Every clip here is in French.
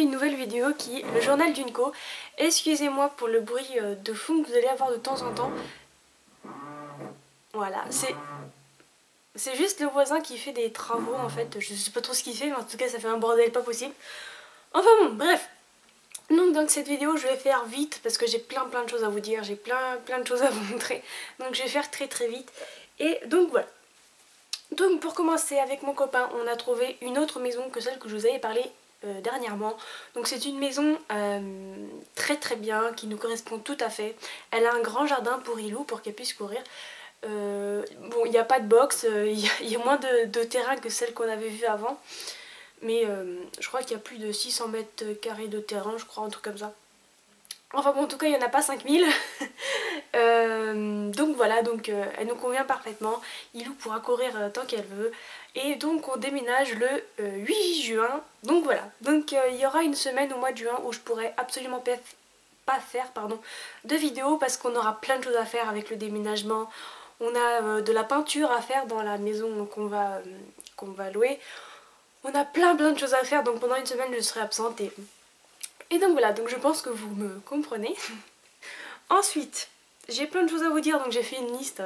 aujourd'hui une nouvelle vidéo qui est le journal d'une co. Excusez-moi pour le bruit de fond que vous allez avoir de temps en temps. Voilà, c'est juste le voisin qui fait des travaux en fait. Je sais pas trop ce qu'il fait, mais en tout cas ça fait un bordel pas possible. Enfin bon, bref. Donc dans cette vidéo je vais faire vite parce que j'ai plein de choses à vous dire, j'ai plein de choses à vous montrer. Donc je vais faire très vite. Et donc voilà. Donc pour commencer, avec mon copain, on a trouvé une autre maison que celle que je vous avais parlé dernièrement. Donc c'est une maison très bien, qui nous correspond tout à fait. Elle a un grand jardin pour Ilou, pour qu'elle puisse courir. Bon, il n'y a pas de box, il y a moins de terrain que celle qu'on avait vue avant. Mais je crois qu'il y a plus de 600 mètres carrés de terrain, je crois, un truc comme ça. Enfin bon, en tout cas il n'y en a pas 5000. Donc voilà, donc elle nous convient parfaitement. Ilou pourra courir tant qu'elle veut. Et donc on déménage le 8 juin. Donc voilà, donc il y aura une semaine au mois de juin où je pourrai absolument pas faire de vidéo parce qu'on aura plein de choses à faire avec le déménagement. On a de la peinture à faire dans la maison qu'on va louer. On a plein de choses à faire, donc pendant une semaine je serai absente et donc voilà, donc je pense que vous me comprenez. Ensuite, j'ai plein de choses à vous dire, donc j'ai fait une liste.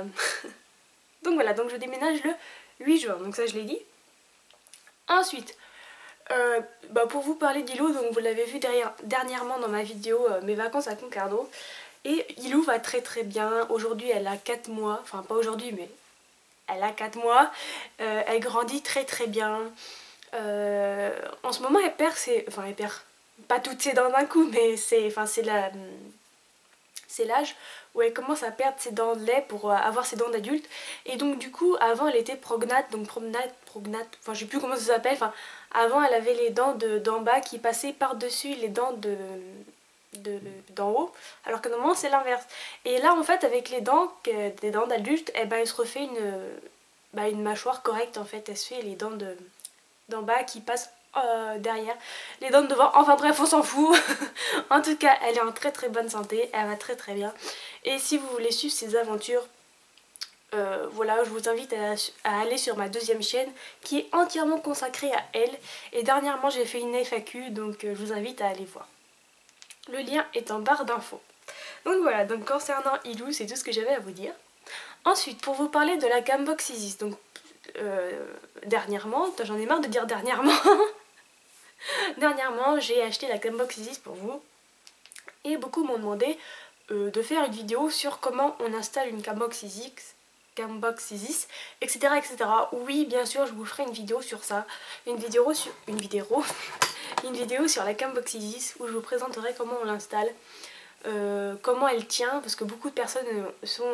Donc voilà, donc je déménage le 8 juin, donc ça je l'ai dit. Ensuite, pour vous parler d'Ilou, donc vous l'avez vu dernièrement dans ma vidéo mes vacances à Concarneau. Et Ilou va très bien. Aujourd'hui elle a 4 mois, enfin pas aujourd'hui mais elle a 4 mois. Elle grandit très bien. En ce moment elle perd pas toutes ses dents d'un coup, mais c'est l'âge où elle commence à perdre ses dents de lait pour avoir ses dents d'adulte. Et donc du coup avant elle était prognate, enfin je sais plus comment ça s'appelle, enfin avant elle avait les dents d'en bas qui passaient par-dessus les dents d'en haut, alors que normalement c'est l'inverse. Et là en fait avec les dents, des dents d'adulte, elle se refait une mâchoire correcte en fait, elle se fait les dents d'en bas qui passent derrière, les dents de devant, enfin bref on s'en fout. En tout cas elle est en très bonne santé, elle va très bien. Et si vous voulez suivre ses aventures, voilà, je vous invite à aller sur ma deuxième chaîne qui est entièrement consacrée à elle. Et dernièrement j'ai fait une FAQ, donc je vous invite à aller voir. Le lien est en barre d'infos. Donc voilà, donc concernant Ilou, c'est tout ce que j'avais à vous dire. Ensuite, pour vous parler de la Cambox Isis, donc dernièrement, j'en ai marre de dire dernièrement. Dernièrement, j'ai acheté la Cambox Isis pour vous. Et beaucoup m'ont demandé de faire une vidéo sur comment on installe une Cambox Isis, etc. Oui, bien sûr, je vous ferai une vidéo sur ça. Une vidéo sur la Cambox Isis où je vous présenterai comment on l'installe. Comment elle tient, parce que beaucoup de personnes sont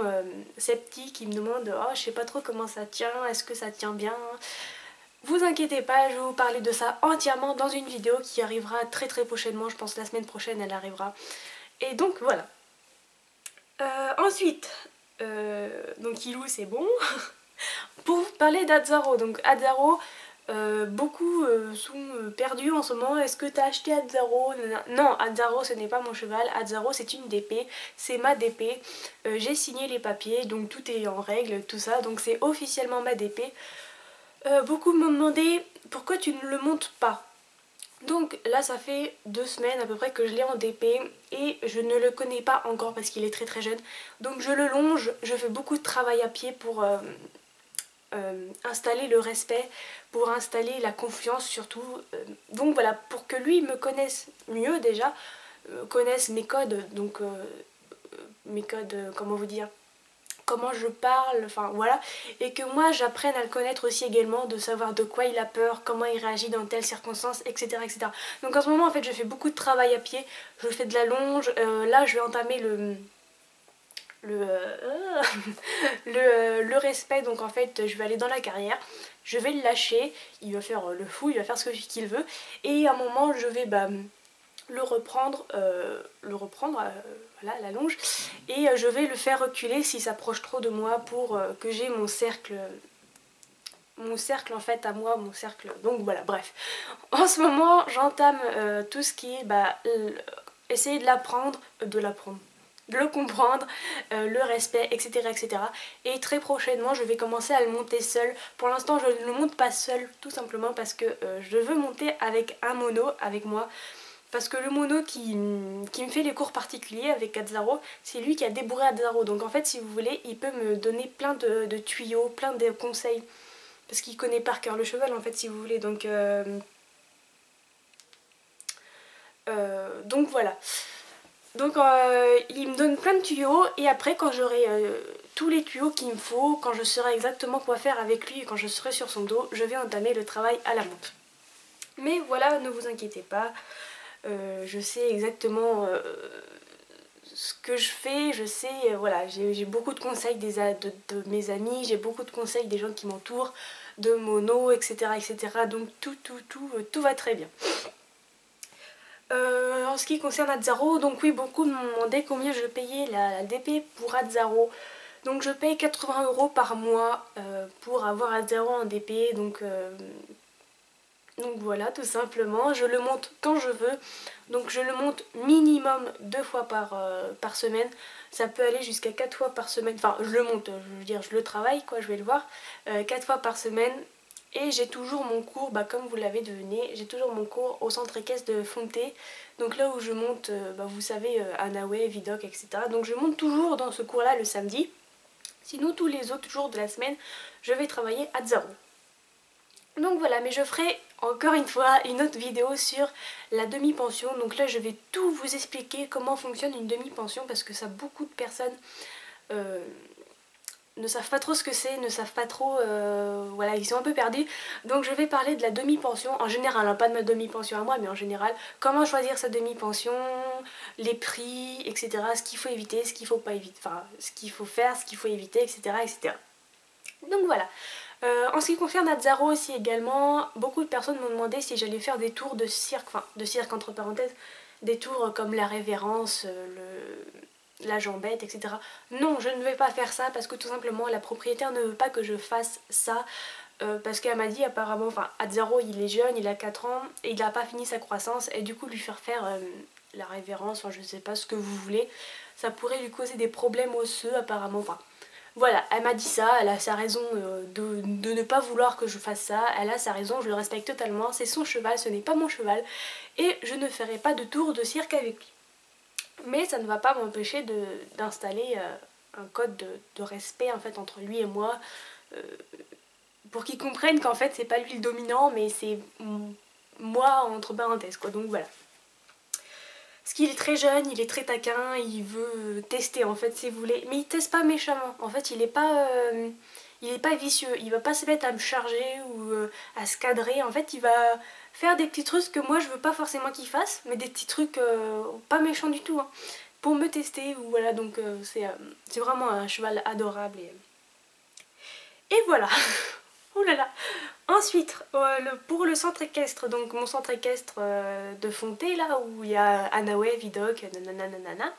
sceptiques, ils me demandent oh je sais pas trop comment ça tient, est-ce que ça tient bien. Vous inquiétez pas, je vais vous parler de ça entièrement dans une vidéo qui arrivera très prochainement, je pense la semaine prochaine elle arrivera. Et donc voilà. Ensuite, donc Ilou c'est bon. Pour vous parler d'Adzaro, donc Adzaro, beaucoup sont perdus en ce moment. Est-ce que t'as acheté Adzaro? Non, Adzaro ce n'est pas mon cheval, Adzaro c'est une DP, c'est ma DP. J'ai signé les papiers, donc tout est en règle, tout ça, donc c'est officiellement ma DP. Beaucoup m'ont demandé pourquoi tu ne le montes pas. Donc là ça fait 2 semaines à peu près que je l'ai en DP et je ne le connais pas encore parce qu'il est très jeune. Donc je le longe, je fais beaucoup de travail à pied pour installer le respect, pour installer la confiance surtout. Donc voilà, pour que lui me connaisse mieux déjà, connaisse mes codes, donc mes codes, comment vous dire, comment je parle, enfin voilà, et que moi j'apprenne à le connaître aussi également, de savoir de quoi il a peur, comment il réagit dans telles circonstances, etc. Donc en ce moment en fait je fais beaucoup de travail à pied, je fais de la longe, là je vais entamer le respect, donc en fait je vais aller dans la carrière, je vais le lâcher, il va faire le fou, il va faire ce qu'il veut, et à un moment je vais le reprendre, voilà, la longe, et je vais le faire reculer s'il s'approche trop de moi pour que j'ai mon cercle en fait à moi, mon cercle, donc voilà, bref. En ce moment j'entame tout ce qui est essayer de de le comprendre, le respect, etc. Et très prochainement je vais commencer à le monter seule. Pour l'instant je ne le monte pas seule, tout simplement parce que je veux monter avec un mono avec moi. Parce que le mono qui me fait les cours particuliers avec Azzaro, c'est lui qui a débourré Azzaro. Donc en fait, si vous voulez, il peut me donner plein de tuyaux, plein de conseils. Parce qu'il connaît par cœur le cheval en fait, si vous voulez. Donc voilà. Donc il me donne plein de tuyaux et après quand j'aurai tous les tuyaux qu'il me faut, quand je saurai exactement quoi faire avec lui et quand je serai sur son dos, je vais entamer le travail à la monte. Mais voilà, ne vous inquiétez pas, je sais exactement ce que je fais, je sais, voilà, j'ai beaucoup de conseils de mes amis, j'ai beaucoup de conseils des gens qui m'entourent, de mono, etc. etc. Donc tout va très bien. En ce qui concerne Azzaro, donc oui, beaucoup me demandaient combien je payais la DP pour Azzaro. Donc je paye 80 € par mois pour avoir Azzaro en DP, donc voilà, tout simplement. Je le monte quand je veux, donc je le monte minimum 2 fois par semaine. Ça peut aller jusqu'à 4 fois par semaine, enfin je le monte, je veux dire je le travaille quoi, je vais le voir, 4 fois par semaine. Et j'ai toujours mon cours, comme vous l'avez deviné, j'ai toujours mon cours au centre équestre de Fonté. Donc là où je monte, vous savez, Anaoué, Vidocq, etc. Donc je monte toujours dans ce cours-là le samedi. Sinon tous les autres jours de la semaine, je vais travailler à Azzaro. Donc voilà, mais je ferai encore une fois une autre vidéo sur la demi-pension. Donc là je vais tout vous expliquer comment fonctionne une demi-pension parce que ça beaucoup de personnes ne savent pas trop ce que c'est, ne savent pas trop, voilà, ils sont un peu perdus. Donc je vais parler de la demi-pension en général, hein, pas de ma demi-pension à moi, mais en général, comment choisir sa demi-pension, les prix, etc. Ce qu'il faut éviter, ce qu'il faut pas éviter, enfin ce qu'il faut faire, ce qu'il faut éviter, etc. etc. Donc voilà. En ce qui concerne Azzaro aussi également, beaucoup de personnes m'ont demandé si j'allais faire des tours de cirque, enfin de cirque entre parenthèses, des tours comme la révérence, la jambette, etc. Non, je ne vais pas faire ça parce que tout simplement la propriétaire ne veut pas que je fasse ça. Parce qu'elle m'a dit apparemment, enfin Azzaro il est jeune, il a 4 ans et il n'a pas fini sa croissance et du coup lui faire la révérence, enfin je sais pas ce que vous voulez, ça pourrait lui causer des problèmes osseux apparemment, enfin voilà, elle m'a dit ça, elle a sa raison de ne pas vouloir que je fasse ça, elle a sa raison, je le respecte totalement, c'est son cheval, ce n'est pas mon cheval, et je ne ferai pas de tour de cirque avec lui. Mais ça ne va pas m'empêcher d'installer un code de respect en fait entre lui et moi, pour qu'il comprenne qu'en fait c'est pas lui le dominant, mais c'est moi entre parenthèses quoi, donc voilà. Parce qu'il est très jeune, il est très taquin, il veut tester en fait si vous voulez. Mais il teste pas méchamment, en fait il est pas vicieux, il va pas se mettre à me charger ou à se cadrer. En fait il va faire des petits trucs que moi je veux pas forcément qu'il fasse, mais des petits trucs pas méchants du tout, hein, pour me tester. Ou voilà, donc c'est vraiment un cheval adorable. Et voilà. Oh là là. Ensuite, pour le centre équestre, donc mon centre équestre de Fonté, là où il y a Anaoué, Vidocq, nanana.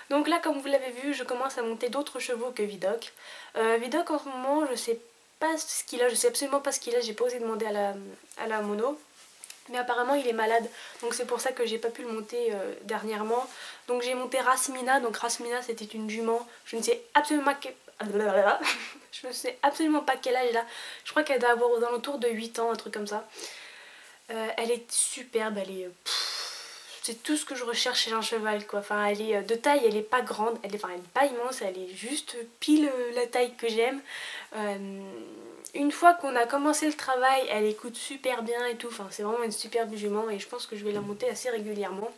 Donc là, comme vous l'avez vu, je commence à monter d'autres chevaux que Vidocq. Vidocq en ce moment, je sais pas ce qu'il a, je sais absolument pas ce qu'il a, j'ai pas osé demander à la mono. Mais apparemment il est malade, donc c'est pour ça que j'ai pas pu le monter dernièrement. Donc j'ai monté Rasmina, donc Rasmina c'était une jument, je ne sais absolument je ne sais absolument pas quel âge elle a. Je crois qu'elle doit avoir aux alentours de 8 ans, un truc comme ça. Elle est superbe, elle est... c'est tout ce que je recherche chez un cheval quoi. Enfin elle est de taille, elle est pas grande, elle est pas immense, elle est juste pile la taille que j'aime. Une fois qu'on a commencé le travail, elle écoute super bien et tout, enfin c'est vraiment une superbe jument et je pense que je vais la monter assez régulièrement.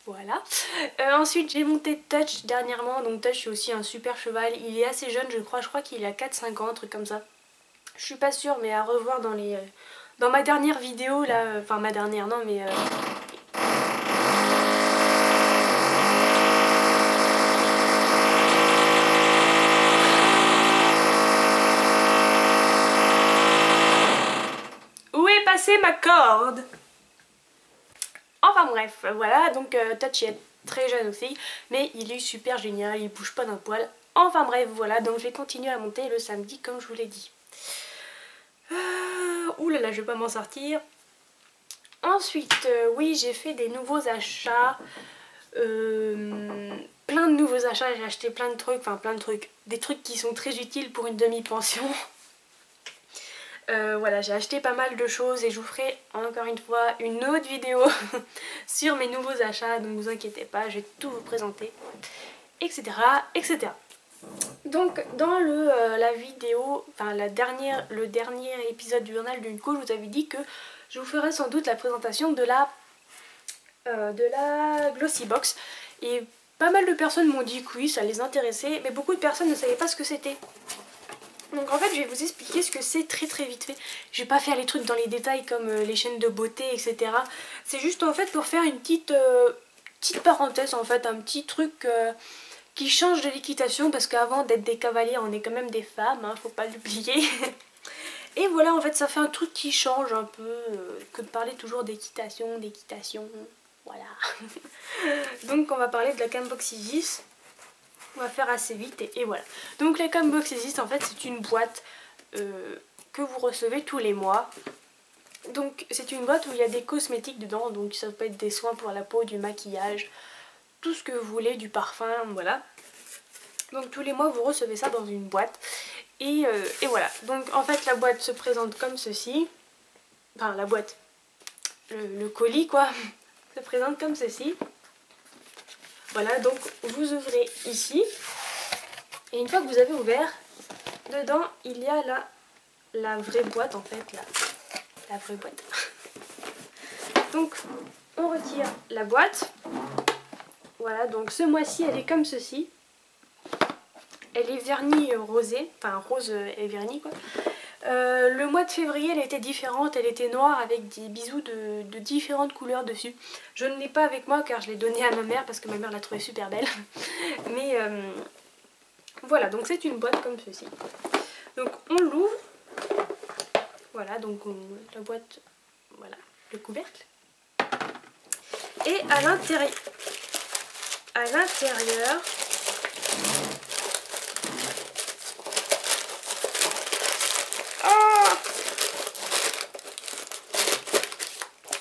Voilà. Ensuite j'ai monté Touch dernièrement, donc Touch c'est aussi un super cheval, il est assez jeune je crois qu'il a 4-5 ans, un truc comme ça. Je suis pas sûre, mais à revoir dans ma dernière vidéo là, enfin ma dernière non mais où est passée ma corde? Enfin bref, voilà, donc Touch est très jeune aussi, mais il est super génial, il bouge pas d'un poil. Enfin bref, voilà, donc je vais continuer à monter le samedi comme je vous l'ai dit. Ouh là là, je vais pas m'en sortir. Ensuite, oui, j'ai fait des nouveaux achats. plein de nouveaux achats, j'ai acheté plein de trucs, enfin plein de trucs, des trucs qui sont très utiles pour une demi-pension. Voilà, j'ai acheté pas mal de choses et je vous ferai encore une fois une autre vidéo sur mes nouveaux achats, donc vous inquiétez pas, je vais tout vous présenter, etc. etc. Donc dans la vidéo, enfin le dernier épisode du journal d'une co, je vous avais dit que je vous ferai sans doute la présentation de la Glossy Box. Et pas mal de personnes m'ont dit que oui, ça les intéressait, mais beaucoup de personnes ne savaient pas ce que c'était. Donc en fait je vais vous expliquer ce que c'est très vite fait. Je vais pas faire les trucs dans les détails comme les chaînes de beauté, etc. C'est juste en fait pour faire une petite parenthèse, en fait, un petit truc qui change de l'équitation, parce qu'avant d'être des cavaliers on est quand même des femmes, hein, faut pas l'oublier. Et voilà, en fait ça fait un truc qui change un peu que de parler toujours d'équitation, voilà. Donc on va parler de la Camboxysis. On va faire assez vite et voilà. Donc la Camboxysis, en fait c'est une boîte que vous recevez tous les mois. Donc c'est une boîte où il y a des cosmétiques dedans, donc ça peut être des soins pour la peau, du maquillage, tout ce que vous voulez, du parfum, voilà. Donc tous les mois vous recevez ça dans une boîte et voilà. Donc en fait la boîte se présente comme ceci. Enfin la boîte, le colis quoi, se présente comme ceci. Voilà, donc vous ouvrez ici et une fois que vous avez ouvert, dedans il y a la vraie boîte en fait, la vraie boîte. Donc on retire la boîte. Voilà, donc ce mois-ci elle est comme ceci. Elle est vernie rosée, enfin rose et vernie quoi. Le mois de février elle était différente, elle était noire avec des bisous de différentes couleurs dessus. Je ne l'ai pas avec moi car je l'ai donnée à ma mère parce que ma mère l'a trouvée super belle. Mais voilà, donc c'est une boîte comme ceci. Donc on l'ouvre. Voilà, donc la boîte, voilà, le couvercle. Et à l'intérieur,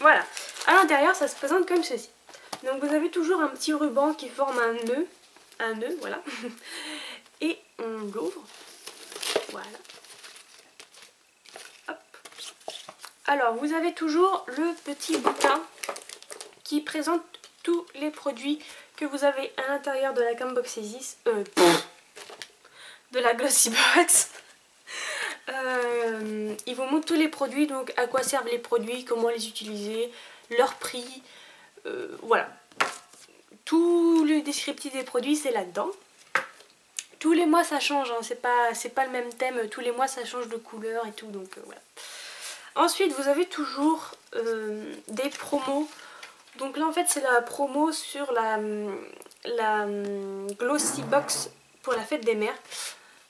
voilà, à l'intérieur ça se présente comme ceci. Donc vous avez toujours un petit ruban qui forme un nœud, voilà. Et on l'ouvre, voilà. Hop. Alors vous avez toujours le petit bouquin qui présente tous les produits que vous avez à l'intérieur de la Camboxysis, de la Glossy Box. Il vous montre tous les produits, donc à quoi servent les produits, comment les utiliser, leur prix, voilà. Tout le descriptif des produits c'est là-dedans. Tous les mois ça change, hein, c'est pas le même thème, tous les mois ça change de couleur et tout, donc voilà. Ensuite vous avez toujours des promos. Donc là en fait c'est la promo sur la Glossy Box pour la fête des mères.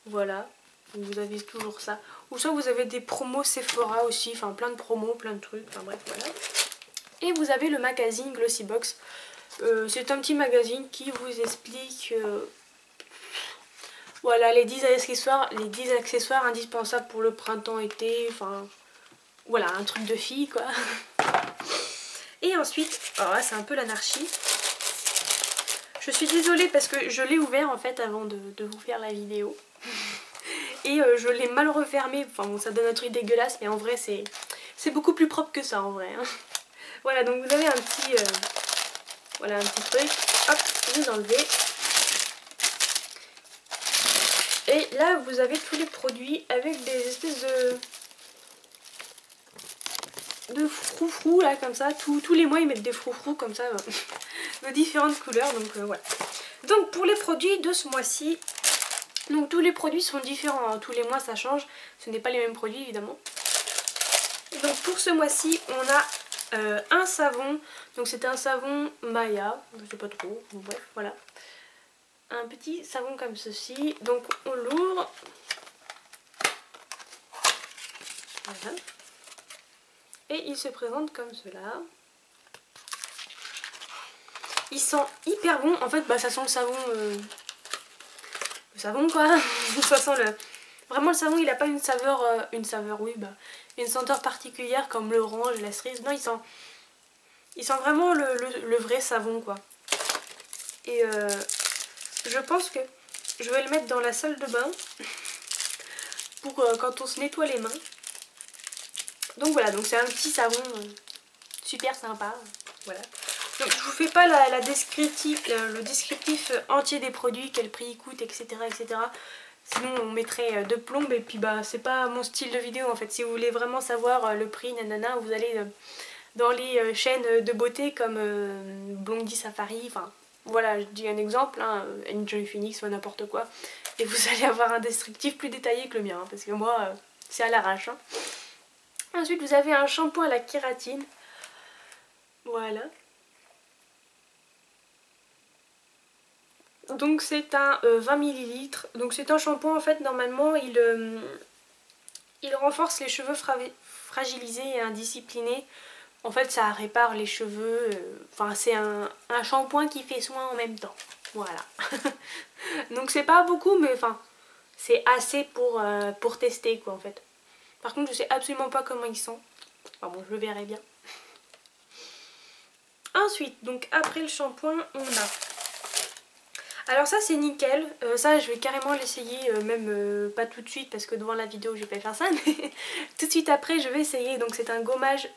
Voilà, vous avez toujours ça. Ou soit vous avez des promos Sephora aussi, enfin plein de promos, plein de trucs, enfin bref voilà. Et vous avez le magazine Glossy Box. C'est un petit magazine qui vous explique voilà, les 10 accessoires indispensables pour le printemps-été, enfin voilà, un truc de fille quoi. Et ensuite, alors là c'est un peu l'anarchie. Je suis désolée parce que je l'ai ouvert en fait avant de vous faire la vidéo. Et je l'ai mal refermé, enfin bon ça donne un truc dégueulasse mais en vrai c'est beaucoup plus propre que ça en vrai. Hein. Voilà, donc vous avez un petit truc, hop, vous enlevez. Et là vous avez tous les produits avec des espèces de froufrous là comme ça, tous les mois ils mettent des froufrous comme ça de différentes couleurs, donc voilà. Donc pour les produits de ce mois-ci, donc tous les produits sont différents, hein. Tous les mois ça change, ce n'est pas les mêmes produits évidemment. Donc pour ce mois-ci on a un savon, donc c'était un savon Maya, je sais pas trop, bref voilà. Un petit savon comme ceci, donc on l'ouvre. Voilà. Et il se présente comme cela. Il sent hyper bon, en fait bah ça sent le savon quoi. Ça sent vraiment le savon, il n'a pas une saveur, oui bah, une senteur particulière comme l'orange, la cerise, non il sent vraiment le vrai savon quoi. Et je pense que je vais le mettre dans la salle de bain pour quand on se nettoie les mains. Donc voilà, donc c'est un petit savon super sympa. Voilà. Donc je vous fais pas le descriptif entier des produits, quel prix il coûte, etc. etc. Sinon on mettrait deux plombes et puis bah c'est pas mon style de vidéo en fait. Si vous voulez vraiment savoir le prix, nanana, vous allez dans les chaînes de beauté comme Blondie Safari, enfin voilà, je dis un exemple, hein, Enjoy Phoenix ou n'importe quoi. Et vous allez avoir un descriptif plus détaillé que le mien, hein, parce que moi c'est à l'arrache. Hein. Ensuite vous avez un shampoing à la kératine. Voilà. Donc c'est un 20 ml. Donc c'est un shampoing en fait normalement il renforce les cheveux fragilisés et indisciplinés. En fait ça répare les cheveux. Enfin c'est un shampoing qui fait soin en même temps. Voilà. Donc c'est pas beaucoup mais enfin c'est assez pour tester quoi en fait. Par contre je sais absolument pas comment il sent. Enfin bon je le verrai bien. Ensuite donc après le shampoing on a... Alors ça c'est nickel, ça je vais carrément l'essayer, même pas tout de suite parce que devant la vidéo je vais pas faire ça, mais tout de suite après je vais essayer. Donc c'est un gommage,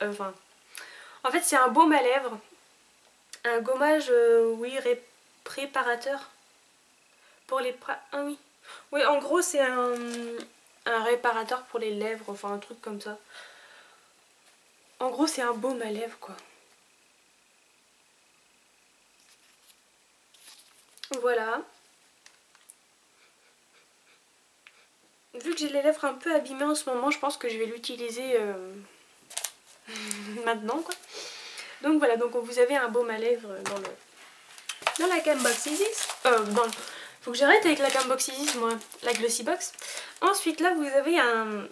en fait c'est un baume à lèvres, un gommage, oui, réparateur pour les... Ah oui, oui en gros c'est un réparateur pour les lèvres, enfin un truc comme ça. En gros c'est un baume à lèvres quoi. Voilà. Vu que j'ai les lèvres un peu abîmées en ce moment, je pense que je vais l'utiliser maintenant quoi. Donc voilà, donc vous avez un baume à lèvres dans la Cambox Isis. Faut que j'arrête avec la Cambox Isis moi, la Glossy Box. Ensuite là vous avez un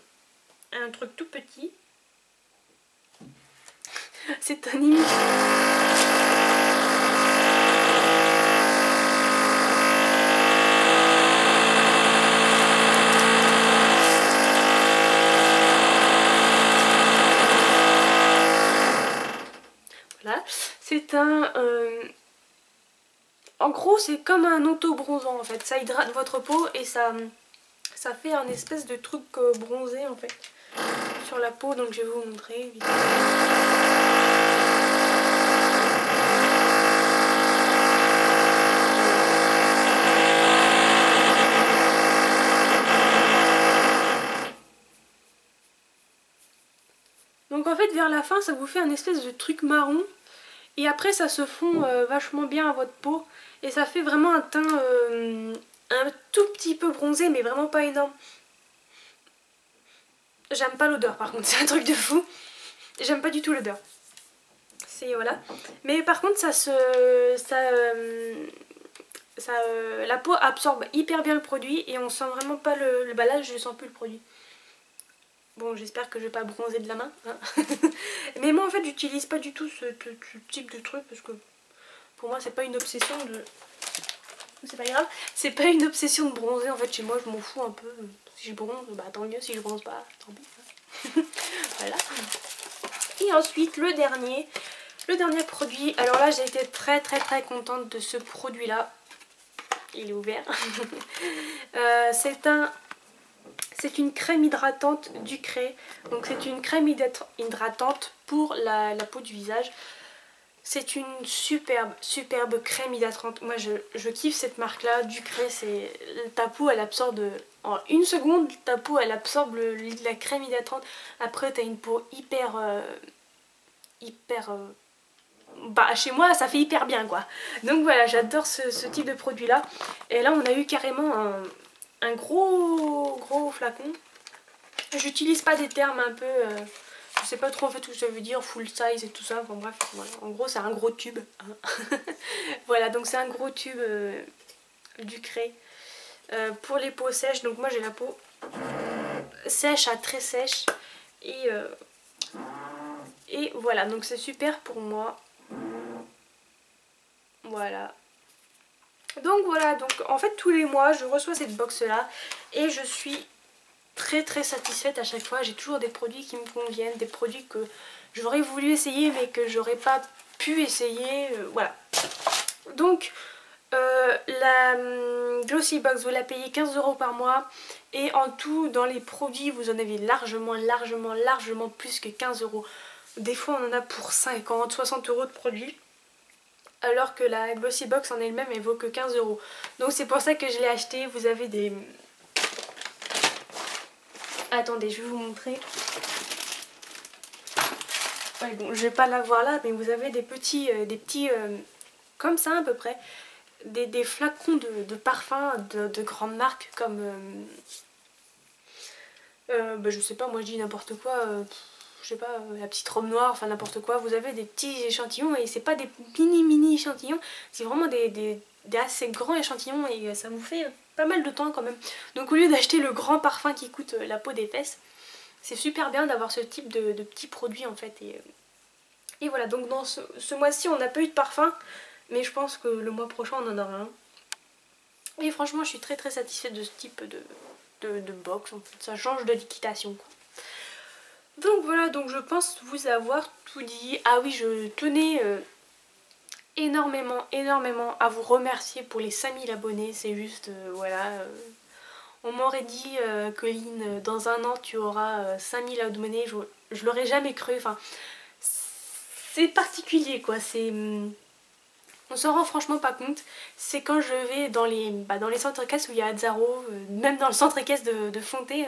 truc tout petit. C'est un c'est un... En gros c'est comme un auto-bronzant en fait. Ça hydrate votre peau et ça fait un espèce de truc bronzé en fait sur la peau. Donc je vais vous montrer vite. Donc en fait vers la fin ça vous fait un espèce de truc marron. Et après ça se fond vachement bien à votre peau. Et ça fait vraiment un teint un tout petit peu bronzé mais vraiment pas énorme. J'aime pas l'odeur par contre, c'est un truc de fou. J'aime pas du tout l'odeur. C'est voilà. Mais par contre la peau absorbe hyper bien le produit et on sent vraiment pas le balage, je sens plus le produit. Bon j'espère que je vais pas bronzer de la main. Hein. Mais moi en fait j'utilise pas du tout ce type de truc parce que pour moi c'est pas une obsession de... C'est pas grave, c'est pas une obsession de bronzer en fait chez moi, je m'en fous un peu. Si je bronze, bah tant mieux, si je bronze pas, tant pis. Voilà. Et ensuite le dernier produit, alors là j'ai été très contente de ce produit là. Il est ouvert. C'est une crème hydratante Ducré. Donc c'est une crème hydratante pour la peau du visage. C'est une superbe crème hydratante. Moi je kiffe cette marque là, Ducré. Ta peau elle absorbe en une seconde, ta peau elle absorbe la crème hydratante. Après t'as une peau bah chez moi ça fait hyper bien quoi. Donc voilà, j'adore ce type de produit là. Et là on a eu carrément un gros flacon. J'utilise pas des termes un peu... je sais pas trop en fait ce que ça veut dire, full size et tout ça. Enfin bref, voilà. En gros c'est un gros tube. Hein. Voilà, donc c'est un gros tube Ducré. Pour les peaux sèches, donc moi j'ai la peau sèche à très sèche. Et voilà, donc c'est super pour moi. Voilà. Donc voilà, donc en fait tous les mois je reçois cette box là et je suis très satisfaite à chaque fois. J'ai toujours des produits qui me conviennent, des produits que j'aurais voulu essayer mais que j'aurais pas pu essayer, voilà. Donc La Glossy Box, vous la payez 15 € par mois. Et en tout, dans les produits, vous en avez largement plus que 15 €. Des fois, on en a pour 50, 60 € de produits. Alors que la Glossy Box en elle-même, elle vaut que 15 €. Donc c'est pour ça que je l'ai acheté. Vous avez des... Attendez, je vais vous montrer. Ouais, bon, je vais pas la voir là, mais vous avez des petits comme ça à peu près, des flacons de parfums de grandes marques comme, bah, je sais pas, moi je dis n'importe quoi, je sais pas, la petite robe noire, enfin n'importe quoi. Vous avez des petits échantillons et c'est pas des mini échantillons, c'est vraiment des assez grands échantillons et ça vous fait pas mal de temps quand même. Donc au lieu d'acheter le grand parfum qui coûte la peau des fesses, c'est super bien d'avoir ce type de petits produits en fait. Et voilà, donc dans ce mois-ci on n'a pas eu de parfum, mais je pense que le mois prochain on en aura un. Et franchement je suis très satisfaite de ce type de box, en fait. Ça change de liquidation quoi. Donc voilà, donc je pense vous avoir tout dit. Ah oui, je tenais énormément à vous remercier pour les 5000 abonnés. C'est juste, voilà, on m'aurait dit Colline, dans un an tu auras 5000 abonnés, je l'aurais jamais cru, enfin c'est particulier quoi, c'est... On s'en rend franchement pas compte. C'est quand je vais dans les centres équestres où il y a Azzaro, même dans le centre équestre de Fonté,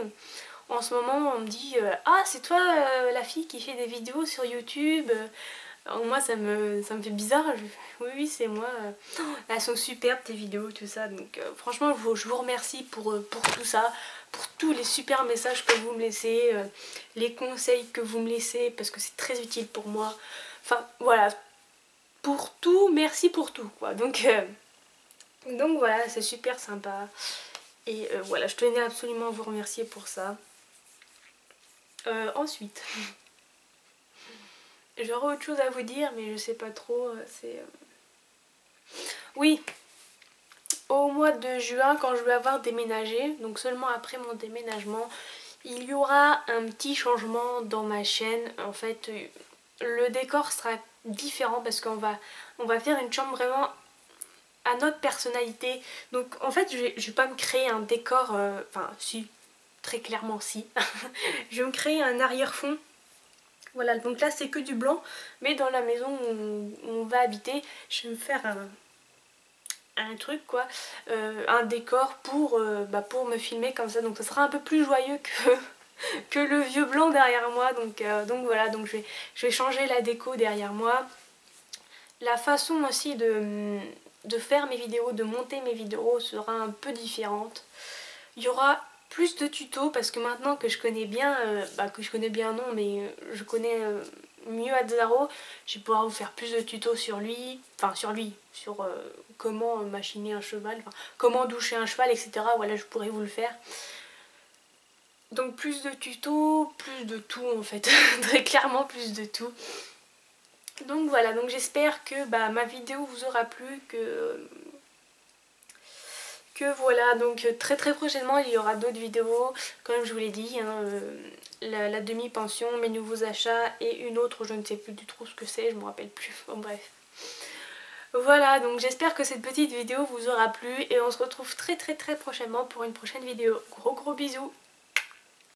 en ce moment on me dit ah c'est toi la fille qui fait des vidéos sur YouTube. Moi ça me fait bizarre, oui c'est moi. Elles sont superbes tes vidéos, tout ça. Donc franchement je vous remercie pour tout ça, pour tous les super messages que vous me laissez, les conseils que vous me laissez parce que c'est très utile pour moi. Enfin voilà, pour tout, merci pour tout quoi. Donc voilà, c'est super sympa. Et voilà, je tenais absolument à vous remercier pour ça. Ensuite, j'aurais autre chose à vous dire, mais je sais pas trop. Oui, au mois de juin, quand je vais avoir déménagé, donc seulement après mon déménagement, il y aura un petit changement dans ma chaîne. En fait, le décor sera différent parce qu'on va faire une chambre vraiment à notre personnalité. Donc en fait, je vais pas me créer un décor, enfin si, très clairement si. Je vais me créer un arrière-fond. Voilà, donc là c'est que du blanc, mais dans la maison où on va habiter, je vais me faire un truc quoi, un décor pour me filmer comme ça, donc ça sera un peu plus joyeux que le vieux blanc derrière moi, donc voilà, donc je vais changer la déco derrière moi. La façon aussi de faire mes vidéos, de monter mes vidéos sera un peu différente. Il y aura plus de tutos parce que maintenant que je connais bien, non mais je connais mieux Azzaro, je vais pouvoir vous faire plus de tutos sur lui, sur comment machiner un cheval, enfin, comment doucher un cheval, etc. Voilà, je pourrais vous le faire. Donc plus de tutos, plus de tout en fait, très clairement plus de tout. Donc voilà, donc j'espère que ma vidéo vous aura plu, que voilà, donc très prochainement il y aura d'autres vidéos, comme je vous l'ai dit, hein, la demi-pension, mes nouveaux achats et une autre, je ne sais plus du tout ce que c'est, je me rappelle plus, bon bref. Voilà, donc j'espère que cette petite vidéo vous aura plu et on se retrouve très prochainement pour une prochaine vidéo. Gros bisous.